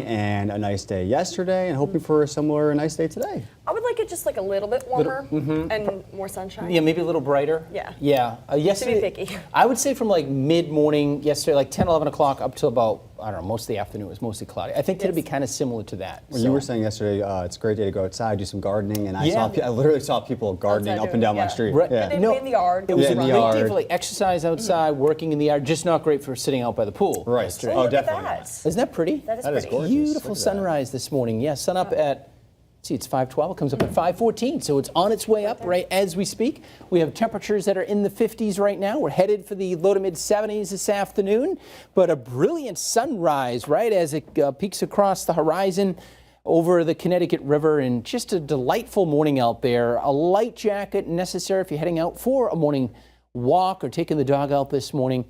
and a nice day yesterday, and hoping for a similar nice day today. I would like it just like a little bit warmer and more sunshine. Yeah, maybe a little brighter. Yeah. Yeah. Yesterday, to be picky. I would say from like mid-morning yesterday, like 10, 11 o'clock up to about, I don't know, most of the afternoon was mostly cloudy. I think today would be kind of similar to that. Well, you were saying yesterday it's a great day to go outside, do some gardening, and I literally saw people gardening up and down my street. Right. And in the yard. It was in a the great day yard. for like exercise outside, working in the yard, just not great for sitting out by the pool. Right. yesterday. Oh, Look at definitely. that. Isn't that pretty? That is That is pretty. gorgeous. Beautiful Look at that. sunrise this morning. Yeah, sun up at, see, it's 5:12. It comes up at 5:14, so it's on its way up right as we speak. We have temperatures that are in the 50s right now. We're headed for the low to mid 70s this afternoon, but a brilliant sunrise right as it peaks across the horizon over the Connecticut River, and just a delightful morning out there. A light jacket necessary if you're heading out for a morning walk or taking the dog out this morning.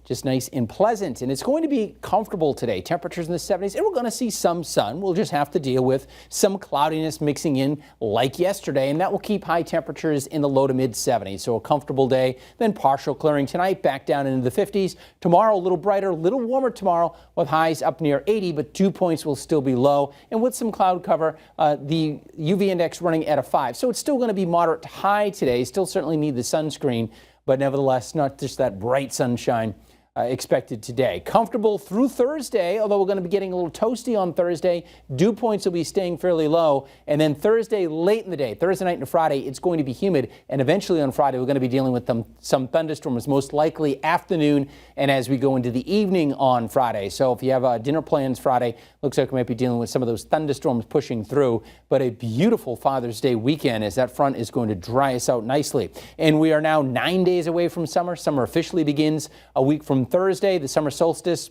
Just nice and pleasant, and it's going to be comfortable today. Temperatures in the 70s, and we're going to see some sun. We'll just have to deal with some cloudiness mixing in like yesterday, and that will keep high temperatures in the low to mid 70s. So a comfortable day, then partial clearing tonight, back down into the 50s. Tomorrow, a little brighter, a little warmer tomorrow with highs up near 80, but dew points will still be low. And with some cloud cover, the UV index running at a 5. So it's still going to be moderate to high today. Still certainly need the sunscreen, but nevertheless, not just that bright sunshine expected today. Comfortable through Thursday, although we're going to be getting a little toasty on Thursday. Dew points will be staying fairly low. And then Thursday, late in the day, Thursday night and Friday, it's going to be humid. And eventually on Friday, we're going to be dealing with some thunderstorms, most likely afternoon and as we go into the evening on Friday. So if you have dinner plans Friday, looks like we might be dealing with some of those thunderstorms pushing through. But a beautiful Father's Day weekend as that front is going to dry us out nicely. And we are now 9 days away from summer. Summer officially begins a week from Thursday. The summer solstice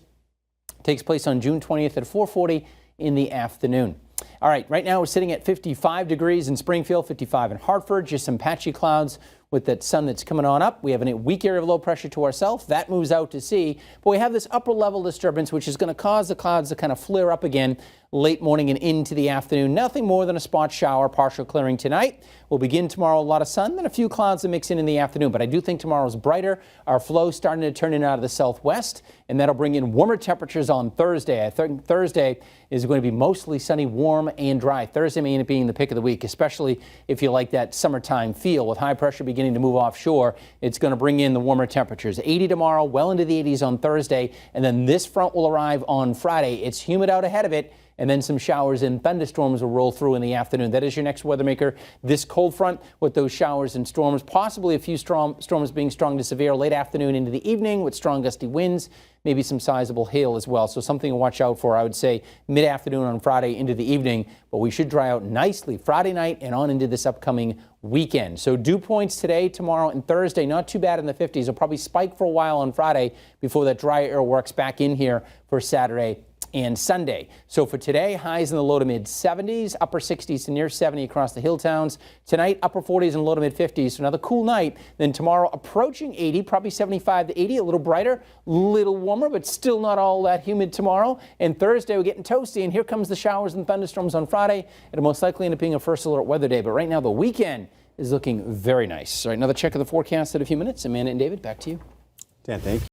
takes place on June 20th at 4:40 in the afternoon. All right, right now we're sitting at 55 degrees in Springfield, 55 in Hartford, just some patchy clouds with that sun that's coming on up. We have a weak area of low pressure to our south. That moves out to sea. But we have this upper level disturbance, which is going to cause the clouds to kind of flare up again late morning and into the afternoon. Nothing more than a spot shower, partial clearing tonight. We'll begin tomorrow a lot of sun, then a few clouds that mix in the afternoon. But I do think tomorrow's brighter. Our flow starting to turn in out of the southwest, and that'll bring in warmer temperatures on Thursday. I think Thursday is going to be mostly sunny, warm, and dry. Thursday may end up being the pick of the week, especially if you like that summertime feel. With high pressure beginning to move offshore, it's going to bring in the warmer temperatures. 80 tomorrow, well into the 80s on Thursday, and then this front will arrive on Friday. It's humid out ahead of it, and then some showers and thunderstorms will roll through in the afternoon. That is your next weather maker. This cold front with those showers and storms, possibly a few storms being strong to severe late afternoon into the evening with strong gusty winds, maybe some sizable hail as well. So something to watch out for, I would say, mid-afternoon on Friday into the evening. But we should dry out nicely Friday night and on into this upcoming weekend. So dew points today, tomorrow, and Thursday, not too bad in the 50s. Will probably spike for a while on Friday before that dry air works back in here for Saturday and Sunday. So for today, highs in the low to mid 70s, upper 60s to near 70 across the hill towns. Tonight, upper 40s and low to mid 50s. So another cool night. Then tomorrow, approaching 80, probably 75 to 80, a little brighter, little warmer, but still not all that humid tomorrow. And Thursday, we're getting toasty, and here comes the showers and thunderstorms on Friday. It'll most likely end up being a first alert weather day. But right now, the weekend is looking very nice. All right, another check of the forecast in a few minutes. Amanda and David, back to you. Dan, thank you.